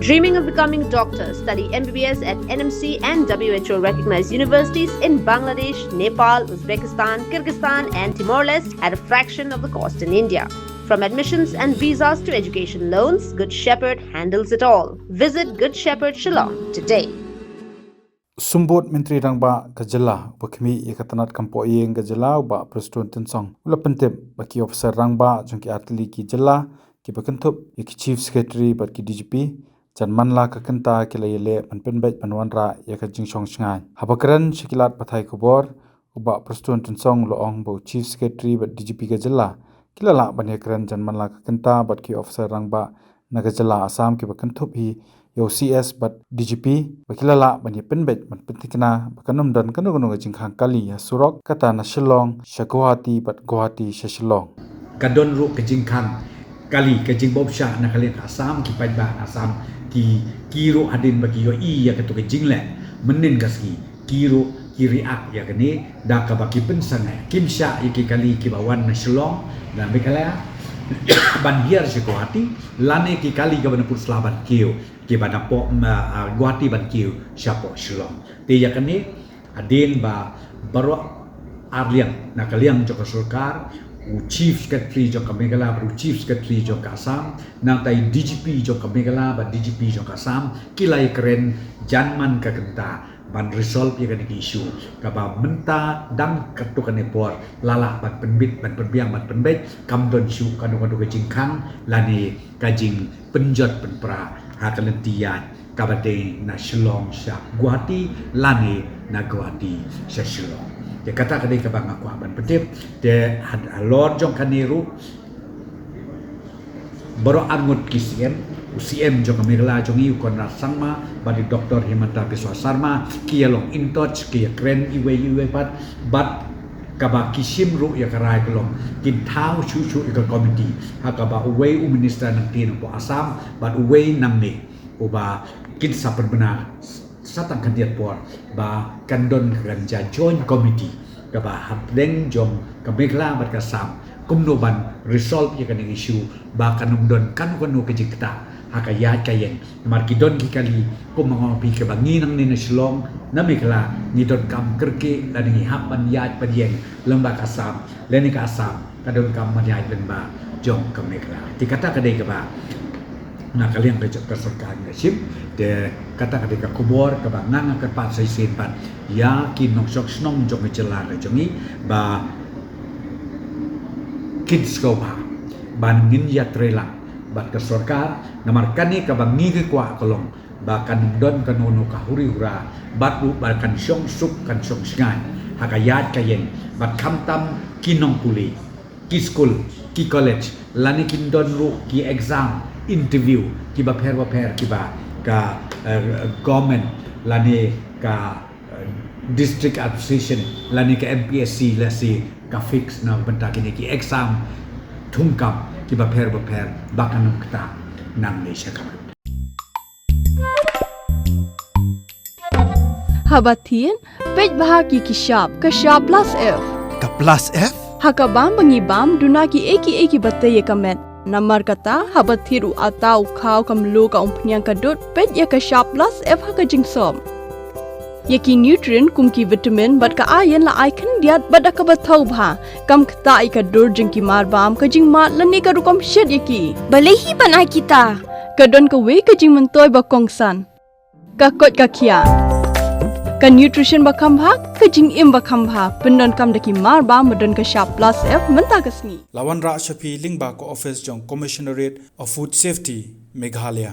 Dreaming of becoming doctors? Study MBBS at NMC and WHO recognized universities in Bangladesh, Nepal, Uzbekistan, Kyrgyzstan and Timor-Leste at a fraction of the cost in India. From admissions and visas to education loans, Good Shepherd handles it all. Visit Good Shepherd Shillong today. Sumbot Menteri Rangba Gajala Bakmi Yakatanat Kampo Yeng Gajala Ba Prestun Tensong Ulapentep Baki Officer Rangba Jungki Artili Ki Jala Ki Bakentup Yaki Chief Secretary Bat Ki DGP Jan Manla Kakenta Kila Yele Pan Pynbeit Panwanra Yaka Jingshong Shngai Habakaran Shikilat Pathai Kubor Uba Prestun Tensong Loong Bo Chief Secretary Bat DGP Gajala Kila La Banyakran Jan Manla Kakenta Bat Ki Officer Rangba Nagajala Assam Ki Bakentup Hi Yo CS but DGP bakilala bani Pynbeit man pentikna bakanum dan kanu jing Khang kali ya surok kata na Shillong Guwahati but Guwahati Shillong kadon ru ke jing Khang kali ke jing bobsha na kali Assam ki Pynbeit Assam ki Kyrwoh hadin bagi yo I ya ketu ke jing le menin gaski Kyrwoh kiri ak ya kene da ka baki pensang kimsha iki kali ki bawan na Shillong dan Meghalaya ban hiar si Guwahati lane ki kali ka banapur selabat kiu ki banapo Guwahati ban kiu siapo Shillong ti ya kane adin ba baro arliang na kaliang joko sarkar u chief secretary joko Meghalaya baru chief secretary joko Assam nang tai DGP joko Meghalaya ba DGP joko Assam kilai keren janman ka kenta ban resolve ya kan isu kaba menta dang katukan epor lala ban Pynbeit ban perbiang ban Pynbeit kam don Shuh kanu ke jing Khang lani kajing penjot penpra hakalentian kabate na Shillong sya Guwahati lani na Guwahati sya Shillong ya kata kadai kabang aku ban petip de lord jong kaniru baru angut kisien UCM jong Meghalaya jong iu kon rasangma badi Dr. Himanta Biswa Sarma kia long in touch kia kren iwe pat bat kaba kisim ru ya karai kelong kin tau Shuh ika committee hakaba uwe minister nang tin po Assam bat uwe namne uba kin saper benar satang kandiat por ba kandon kerja joint committee kaba hapdeng jong ka Meghalaya bat ka Assam kumnoban resolve ya kan isu ba kanumdon kanu ke jikta hakayat kayen markidon kikali kumangopi ke banginang ni Shillong na Meghalaya ngidon kam kerke lani hapan yat padieng lembak Assam leni ka Assam kadon kam manyai lemba jong ke Meghalaya dikata kadai ke ba na kalian bejak terserkan ngasip de kata kadai ka kubor ke bangang ke pat sai sen pat ya kinong sok snong jong celar jongi ba kids ko ba bangin ya trelang bat ke sarkar namarkani ka bangi ke kwa kolong bakan don kanono kahuri hura batu balkan syong sup kan syong singan hakayat kayen bat kamtam kinong puli ki school ki college lani kindon ru ki exam interview ki ba pher ki ba ka government lani ka district administration lani ka MPSC lasi ka fix na benta kini ki exam thungkam ki ba pher bakanum kata nang Malaysia kaman Habatin pej bahagi ki shop ka shop plus F ka plus F hakabam bangibam duna ki eki bataye kamet namar kata habathiru atau khaw kamlo ka umpnyang kadut pej ya ka shop plus F haka jingsom yaki nutrient kumki vitamin bat ka iron la icon diat bat ka bathau bha kam khta ka dur jingki marbam ka jing mat lani ka rukom shed yaki balehi banai kita ka don ka we ka jing mentoy ba kongsan ka kot ka khia ka nutrition ba khambha ka jing im ba khambha pendon kam daki marbam modon ka sharp plus F menta kasni Lawan Ra Shafi Lingba ko office jong Commissionerate of Food Safety Meghalaya